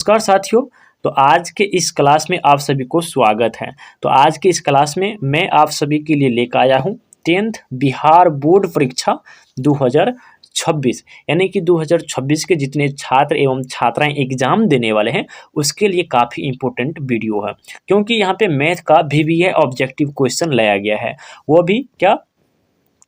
नमस्कार साथियों। तो आज के इस क्लास में आप सभी को स्वागत है। तो आज के इस क्लास में मैं आप सभी के लिए लेकर आया हूँ 10th बिहार बोर्ड परीक्षा 2026 यानी कि 2026 के जितने छात्र एवं छात्राएं एग्जाम देने वाले हैं उसके लिए काफ़ी इंपॉर्टेंट वीडियो है, क्योंकि यहाँ पे मैथ का VBA ऑब्जेक्टिव क्वेश्चन लाया गया है। वो भी क्या,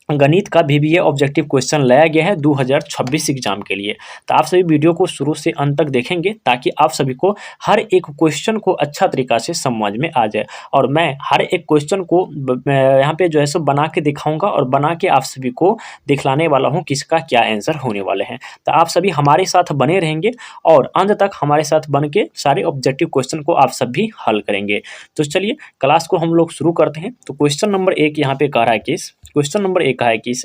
गणित का VBA ऑब्जेक्टिव क्वेश्चन लाया गया है 2026 एग्जाम के लिए। तो आप सभी वीडियो को शुरू से अंत तक देखेंगे ताकि आप सभी को हर एक क्वेश्चन को अच्छा तरीका से समझ में आ जाए, और मैं हर एक क्वेश्चन को यहाँ पे जो है सो बना के दिखाऊंगा और बना के आप सभी को दिखलाने वाला हूँ किसका क्या आंसर होने वाले हैं। तो आप सभी हमारे साथ बने रहेंगे और अंत तक हमारे साथ बन के सारे ऑब्जेक्टिव क्वेश्चन को आप सभी हल करेंगे। तो चलिए क्लास को हम लोग शुरू करते हैं। तो क्वेश्चन नंबर 1 यहाँ पे कह रहा है कि क्वेश्चन नंबर 1 है कि इस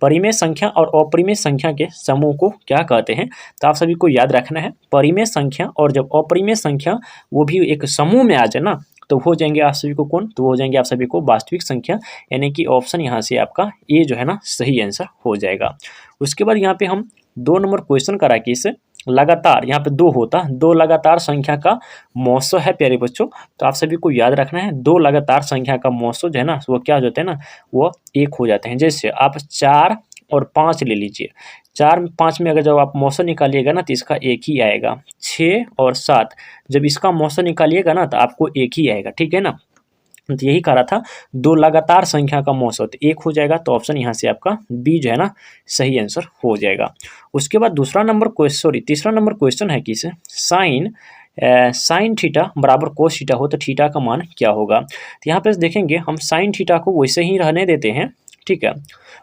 परिमेय संख्या और अपरिमेय संख्या के समूह को क्या कहते हैं। तो आप सभी को याद रखना है, परिमेय संख्या और जब अपरिमेय संख्या वो भी एक समूह में आ जाए ना, तो हो जाएंगे आप सभी को कौन, तो हो जाएंगे आप सभी को वास्तविक संख्या, यानी कि ऑप्शन यहाँ से आपका ए जो है ना सही आंसर हो जाएगा। उसके बाद यहाँ पे हम 2 नंबर क्वेश्चन करा कि इसे लगातार, यहाँ पे 2 होता, 2 लगातार संख्या का मौसो है प्यारे बच्चों। तो आप सभी को याद रखना है 2 लगातार संख्या का मौसो जो है ना वो क्या हो जाते हैं ना, वो 1 हो जाते हैं। जैसे आप 4 और 5 ले लीजिए, 4 5 में अगर जब आप मौसो निकालिएगा ना तो इसका 1 ही आएगा। 6 और 7 जब इसका मौसो निकालिएगा ना तो आपको 1 ही आएगा, ठीक है ना। तो यही कह रहा था 2 लगातार संख्या का मौसो तो 1 हो जाएगा। तो ऑप्शन यहाँ से आपका बी जो है ना सही आंसर हो जाएगा। उसके बाद तीसरा नंबर क्वेश्चन है कि इसे साइन थीटा बराबर कोस थीटा हो तो थीटा का मान क्या होगा। तो यहाँ पे देखेंगे हम साइन थीटा को वैसे ही रहने देते हैं, ठीक है।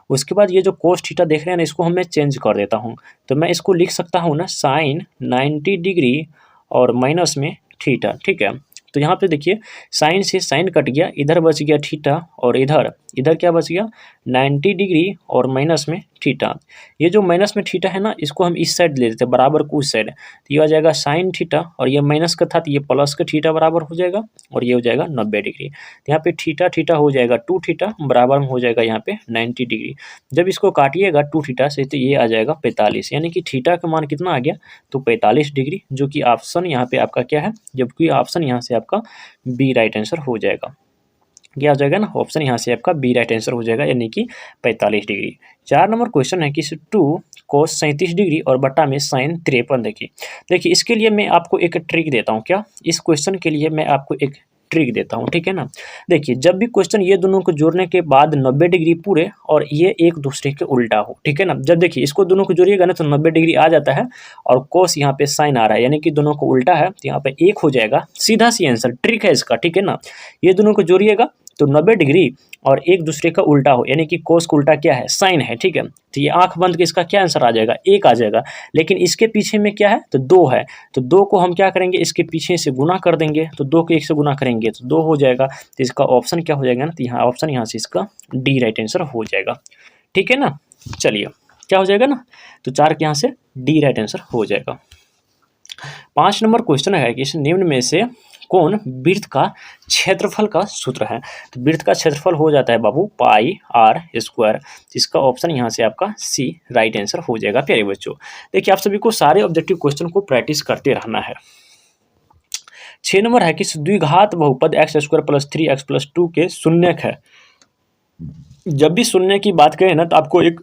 उसके बाद ये जो कोस थीटा देख रहे हैं ना इसको मैं चेंज कर देता हूँ। तो मैं इसको लिख सकता हूँ ना साइन 90 डिग्री और माइनस में थीटा, ठीक है। तो यहाँ पे देखिए साइन से साइन कट गया, इधर बच गया थीटा और इधर क्या बच गया 90 डिग्री और माइनस में थीटा। ये जो माइनस में थीटा है ना इसको हम इस साइड ले लेते हैं बराबर को उस साइड, तो ये आ जाएगा साइन थीटा और ये माइनस का था तो ये प्लस का थीटा बराबर हो जाएगा और ये हो जाएगा 90 डिग्री। तो यहाँ पे थीटा हो जाएगा 2 थीटा बराबर में हो जाएगा यहाँ पे 90 डिग्री। जब इसको काटिएगा 2 थीटा से तो ये आ जाएगा 45, यानी कि थीटा का मान कितना आ गया तो 45 डिग्री, जो कि ऑप्शन यहाँ पे आपका क्या है, जबकि ऑप्शन यहाँ से आपका बी राइट आंसर हो जाएगा। क्या हो जाएगा ना, ऑप्शन यहाँ से आपका बी राइट आंसर हो जाएगा, यानी कि 45 डिग्री। 4 नंबर क्वेश्चन है कि 2 कोस 37 डिग्री और बटा में साइन 53। देखिए इसके लिए मैं आपको एक ट्रिक देता हूँ। क्या, इस क्वेश्चन के लिए मैं आपको एक ट्रिक देता हूँ, ठीक है ना। देखिए जब भी क्वेश्चन ये दोनों को जोड़ने के बाद 90 डिग्री पूरे और ये एक दूसरे के उल्टा हो, ठीक है ना। जब देखिए इसको दोनों को जोड़िएगा ना तो 90 डिग्री आ जाता है और कोस यहाँ पे साइन आ रहा है, यानी कि दोनों को उल्टा है तो यहाँ पे 1 हो जाएगा। सीधा सी आंसर, ट्रिक है इसका, ठीक है ना। ये दोनों को जोड़िएगा तो 90 डिग्री और एक दूसरे का उल्टा हो, यानी कि कोस का उल्टा क्या है, साइन है, ठीक है। तो ये आंख बंद के इसका क्या आंसर आ जाएगा, 1 आ जाएगा। लेकिन इसके पीछे में क्या है तो 2 है, तो 2 को हम क्या करेंगे इसके पीछे से गुना कर देंगे, तो 2 को 1 से गुना करेंगे तो 2 हो जाएगा। तो इसका ऑप्शन क्या हो जाएगा ना, तो यहाँ ऑप्शन यहाँ से इसका डी राइट आंसर हो जाएगा, ठीक है ना। चलिए क्या हो जाएगा ना, तो 4 के यहाँ से डी राइट आंसर हो जाएगा। 5 नंबर क्वेश्चन है कि निम्न में से कौन वृत्त का क्षेत्रफल का सूत्र है। तो वृत्त का क्षेत्रफल हो जाता है बाबू पाई आर स्क्वायर। इसका ऑप्शन यहाँ से आपका सी राइट आंसर हो जाएगा प्यारे बच्चों। देखिए आप सभी को सारे ऑब्जेक्टिव क्वेश्चन को प्रैक्टिस करते रहना है। 6 नंबर है कि द्विघात बहुपद x square plus 3x plus 2 के शून्यक है। जब भी शून्य की बात करें ना तो आपको एक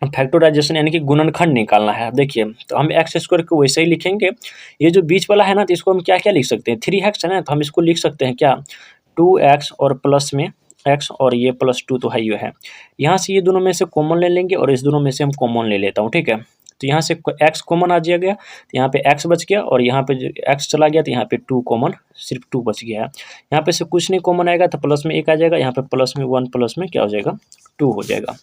फैक्टराइजेशन यानी कि गुणनखंड निकालना है। देखिए तो हम एक्स स्क्वायर को वैसे ही लिखेंगे, ये जो बीच वाला है ना तो इसको हम क्या क्या लिख सकते हैं, 3x है ना, तो हम इसको लिख सकते हैं क्या 2x और प्लस में x और ये प्लस 2 तो है ये है। यहाँ से ये दोनों में से कॉमन ले लेंगे और इस दोनों में से हम कॉमन ले लेता हूँ, ठीक है। तो यहाँ से x कॉमन आ गया, तो यहाँ पे x बच गया और यहाँ पे x चला गया तो यहाँ पे 2 कॉमन, सिर्फ 2 बच गया है। यहाँ पे से कुछ नहीं कॉमन आएगा तो प्लस में 1 आ जाएगा, यहाँ पे प्लस में 1 प्लस में क्या हो जाएगा 2 हो जाएगा।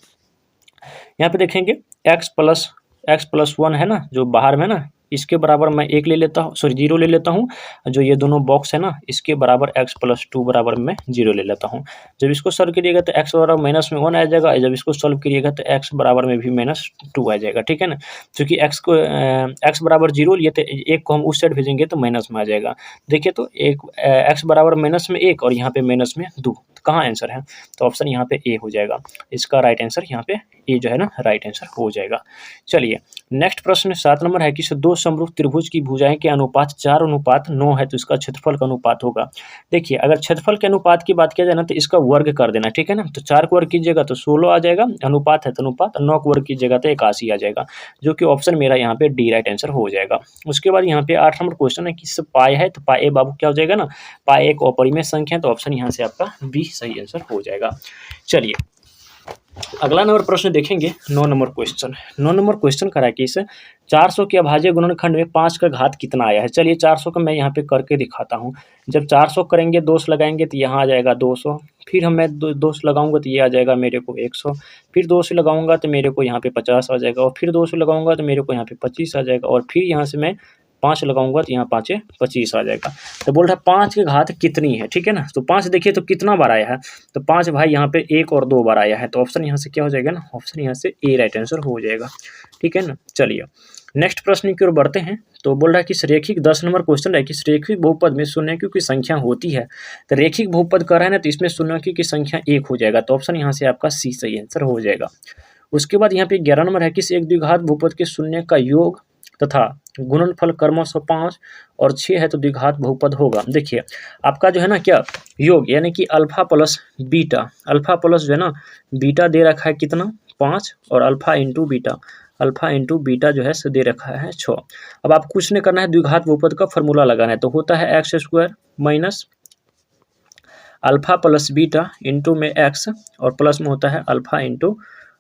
यहाँ पे देखेंगे x प्लस 1 है ना जो बाहर में ना, इसके बराबर मैं 1 ले लेता हूँ, सॉरी 0 ले लेता हूँ। जो ये दोनों बॉक्स है ना इसके बराबर x प्लस 2 बराबर मैं 0 ले लेता हूँ। जब इसको सॉल्व करिएगा तो x बराबर माइनस में 1 आ जाएगा, जब इसको सॉल्व करिएगा तो x बराबर में भी माइनस 2 आ जाएगा, ठीक है ना। क्योंकि x बराबर 0 लिए तो 1 को हम उस साइड भेजेंगे तो माइनस में आ जाएगा। देखिए तो x बराबर माइनस में 1 और यहाँ पे माइनस में 2, तो कहाँ आंसर है, तो ऑप्शन यहाँ पे ए हो जाएगा। इसका राइट आंसर यहाँ पे ए जो है ना राइट आंसर हो जाएगा। चलिए नेक्स्ट प्रश्न 7 नंबर है कि 2 समरूप त्रिभुज की भुजाएं के अनुपात 4:9 है तो इसका क्षेत्रफल का अनुपात होगा। देखिए अगर क्षेत्रफल के अनुपात की बात किया जाए ना तो इसका वर्ग कर देना, ठीक है ना। तो 4 को वर्ग कीजिएगा तो 16 आ जाएगा, अनुपात है तो अनुपात, 9 को वर्ग कीजिएगा तो 81 आ जाएगा, जो कि ऑप्शन मेरा यहाँ पे डी राइट आंसर हो जाएगा। उसके बाद यहाँ पे 8 नंबर क्वेश्चन है कि पाई है तो पाई ए बाबू क्या हो जाएगा ना, पाई एक अपरिमेय संख्या है तो ऑप्शन यहाँ से आपका बी सही आंसर हो जाएगा। चलिए अगला नंबर प्रश्न देखेंगे 9 नंबर क्वेश्चन। 9 नंबर क्वेश्चन करा कि इसे 400 के अभाज्य गुणनखंड में 5 का घात कितना आया है। चलिए 400 का मैं यहाँ पे करके दिखाता हूँ। जब 400 करेंगे 2 लगाएंगे तो यहाँ आ जाएगा 200, फिर मैं 2 लगाऊंगा तो ये आ जाएगा मेरे को 100, फिर 2 लगाऊंगा तो मेरे को यहाँ पे 50 आ जाएगा, और फिर 2 लगाऊंगा तो मेरे को यहाँ पे 25 आ जाएगा, और फिर यहाँ से मैं 5 लगाऊंगा तो यहाँ 5 25 आ जाएगा। तो बोल रहा है 5 की घात कितनी है, ठीक है ना। तो 5 देखिए तो कितना बार आया है, तो 5 भाई यहाँ पे 1 और 2 बार आया है, तो ऑप्शन यहाँ से क्या हो जाएगा ना, ऑप्शन यहाँ से ए राइट आंसर हो जाएगा, ठीक है ना। चलिए नेक्स्ट प्रश्न की ओर बढ़ते हैं। तो बोल रहा है कि रेखिक 10 नंबर क्वेश्चन है कि रेखिक बहुपद में शून्यकों की संख्या होती है। तो रेखिक बहुपद कर रहा है ना तो इसमें शून्यकों की संख्या 1 हो जाएगा, तो ऑप्शन यहाँ से आपका सी सही आंसर हो जाएगा। उसके बाद यहाँ पे 11 नंबर है कि एक द्विघात बहुपद के शून्य का योग तथा गुणनफल क्रमशः 5 और 6 है तो द्विघात बहुपद होगा। देखिए आपका जो है ना क्या योग यानी कि alpha plus beta, alpha plus जो है ना बीटा दे रखा है कितना 5, और अल्फा इंटू बीटा जो है से दे रखा है 6। अब आप कुछ नहीं करना है, द्विघात बहुपद का फॉर्मूला लगाना है, तो होता है x square minus alpha plus beta into में एक्स, और प्लस में होता है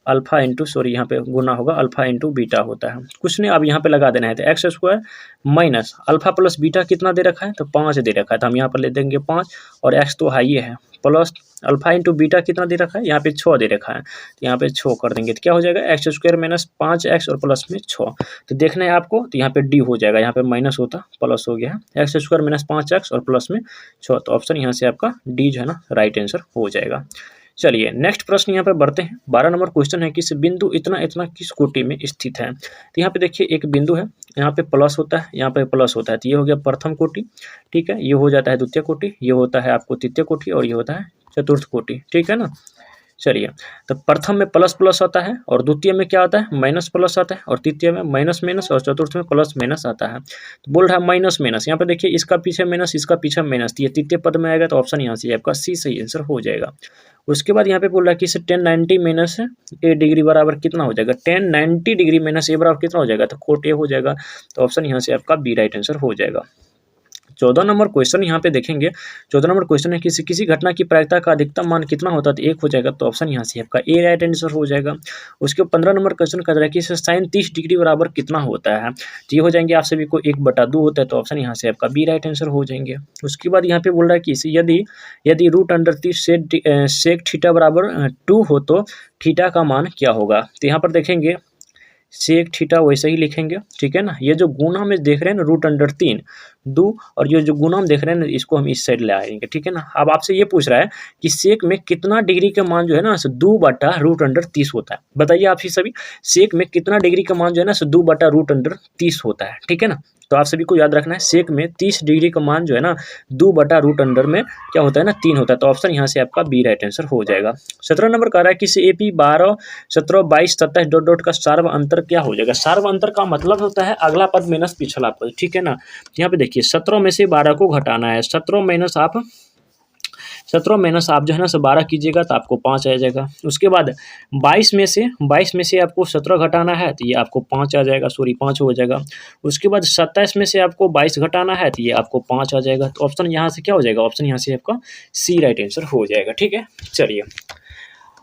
अल्फा इंटू सॉरी यहाँ पे गुना होगा अल्फा इंटू बीटा होता है। कुछ नहीं अब यहाँ पे लगा देना है, तो x square minus alpha plus beta कितना दे रखा है तो 5 दे रखा है, तो हम यहाँ पर ले देंगे 5, और एक्स तो हाई है, प्लस अल्फा इंटू बीटा कितना दे रखा है यहाँ पे 6 दे रखा है, तो यहाँ पे 6 कर देंगे तो क्या हो जाएगा एक्स स्क्वायर माइनस 5x और प्लस में 6। तो देखना है आपको, तो यहाँ पे डी हो जाएगा, यहाँ पे माइनस होता प्लस हो गया है, एक्स स्क्वायर माइनस 5x और प्लस में 6, तो ऑप्शन यहाँ से आपका डी जो है ना राइट आंसर हो जाएगा। चलिए नेक्स्ट प्रश्न यहाँ पे बढ़ते हैं। 12 नंबर क्वेश्चन है कि बिंदु इतना इतना किस कोटि में स्थित है। तो यहाँ पे देखिए एक बिंदु है, यहाँ पे प्लस होता है, यहाँ पे प्लस होता है, तो ये हो गया प्रथम कोटि, ठीक है, ये हो जाता है द्वितीय कोटि, ये होता है आपको तृतीय कोटि, और ये होता है चतुर्थ कोटि, ठीक है ना। चलिए तो प्रथम में प्लस प्लस आता है, और द्वितीय में क्या आता है माइनस प्लस आता है, और तृतीय में माइनस माइनस, और चतुर्थ में प्लस माइनस आता है। तो बोल रहा है माइनस माइनस, यहाँ पे देखिए इसका पीछे माइनस इसका पीछे माइनस, ये तृतीय पद में आएगा, तो ऑप्शन यहाँ से आपका सी सही आंसर हो जाएगा। उसके बाद यहाँ पे बोल रहा है कि इसे 1090 माइनस ए डिग्री बराबर कितना हो जाएगा, 1090 डिग्री माइनस ए बराबर कितना हो जाएगा, तो कोट ए हो जाएगा, तो ऑप्शन यहाँ से आपका बी राइट आंसर हो जाएगा। 14 नंबर क्वेश्चन यहाँ पे देखेंगे। 14 नंबर क्वेश्चन है किसी घटना की प्रायिकता का अधिकतम मान कितना होता है, तो 1 हो जाएगा, तो ऑप्शन यहाँ से आपका ए राइट आंसर हो जाएगा। उसके 15 नंबर क्वेश्चन कर रहा है कि साइन 30 डिग्री बराबर कितना होता है, तो ये हो जाएंगे आप सभी को 1/2 होता है, तो ऑप्शन यहाँ से आपका बी राइट आंसर हो जाएंगे। उसके बाद यहाँ पे बोल रहा है कि यदि √30 सेक थीटा बराबर 2 हो तो थीटा का मान क्या होगा। तो यहाँ पर देखेंगे सेक थीटा वैसे ही लिखेंगे, ठीक है ना। ये जो गुना में देख रहे हैं ना √3 2, और ये जो गुना हम देख रहे हैं ना इसको हम इस साइड ले आएंगे, ठीक है ना। अब आपसे ये पूछ रहा है कि सेक में कितना डिग्री का मान जो है ना 2/√30 होता है। बताइए आप ही सभी, सेक में कितना डिग्री का मान जो है ना 2/√30 होता है, ठीक है ना। तो आप सभी को याद रखना है सेक में 30 डिग्री का मान जो है ना 2/√अंडर में क्या होता है ना 3 होता है, तो ऑप्शन यहाँ से आपका बी राइट आंसर हो जाएगा। 17 नंबर कह रहा है कि AP 12 17 22 27 डॉट डॉट का सार्व अंतर क्या हो जाएगा। सार्व अंतर का मतलब होता है अगला पद माइनस पिछला पद, ठीक है ना। यहाँ पे देखिए 17 में से 12 को घटाना है, 17 माइनस आप जो है ना 12 कीजिएगा तो आपको 5 आ जाएगा। उसके बाद 22 में से आपको 17 घटाना है तो ये आपको 5 आ जाएगा, सॉरी 5 हो जाएगा। उसके बाद 27 में से आपको 22 घटाना है तो ये आपको 5 आ जाएगा, तो ऑप्शन यहाँ से क्या हो जाएगा, ऑप्शन यहाँ से आपका सी राइट आंसर हो जाएगा, ठीक है। चलिए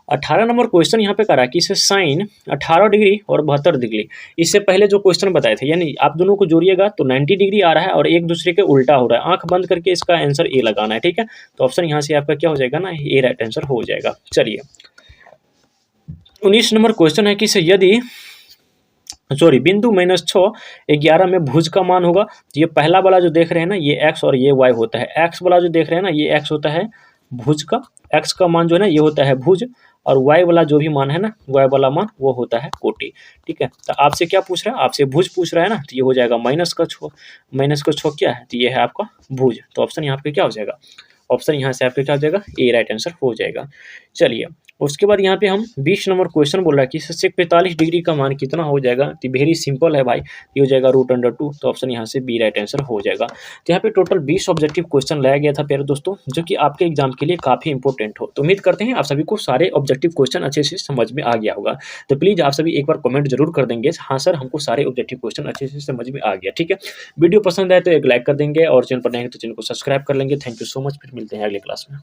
18 नंबर क्वेश्चन यहाँ पे करा कि इसे साइन 18 डिग्री और 72 डिग्री, इससे पहले जो क्वेश्चन बताए थे यानी आप दोनों को जोड़िएगा तो 90 डिग्री आ रहा है और एक दूसरे के उल्टा हो रहा है, आंख बंद करके इसका आंसर ए लगाना है, ठीक है। तो ऑप्शन यहाँ से आपका क्या हो जाएगा ना, ए राइट आंसर हो जाएगा। चलिए 19 नंबर क्वेश्चन है कि यदि बिंदु -6 11 में भुज का मान होगा, तो ये पहला वाला जो देख रहे हैं ना ये x और ये y होता है, x वाला जो देख रहे हैं ना ये x होता है भुज का, x का मान जो है ना ये होता है भुज, और y वाला जो भी मान है ना y वाला मान वो होता है कोटि, ठीक है। तो आपसे क्या पूछ रहा है, आपसे भुज पूछ रहा है ना, तो ये हो जाएगा -6 क्या है, तो ये है आपका भुज, तो ऑप्शन यहाँ पे क्या हो जाएगा, ऑप्शन यहाँ से आपका क्या हो जाएगा, ए राइट आंसर हो जाएगा। चलिए उसके बाद यहाँ पे हम 20 नंबर क्वेश्चन बोल रहा है कि sec 45 डिग्री का मान कितना हो जाएगा, तो वेरी सिंपल है भाई, ये हो जाएगा √2, तो ऑप्शन यहाँ से बी राइट आंसर हो जाएगा। तो यहाँ पे टोटल 20 ऑब्जेक्टिव क्वेश्चन लाया गया था प्यारे दोस्तों, जो कि आपके एग्जाम के लिए काफ़ी इंपॉर्टेंट हो। तो उम्मीद करते हैं आप सभी को सारे ऑब्जेक्टिव क्वेश्चन अच्छे से समझ में आ गया होगा। तो प्लीज़ आप सभी एक बार कमेंट जरूर कर देंगे, हाँ सर हमको सारे ऑब्जेक्टिव क्वेश्चन अच्छे से समझ में आ गया, ठीक है। वीडियो पसंद आए तो एक लाइक कर देंगे और चैनल पर नए हैं तो चैनल को सब्सक्राइब कर लेंगे। थैंक यू सो मच, फिर मिलते हैं अगले क्लास में।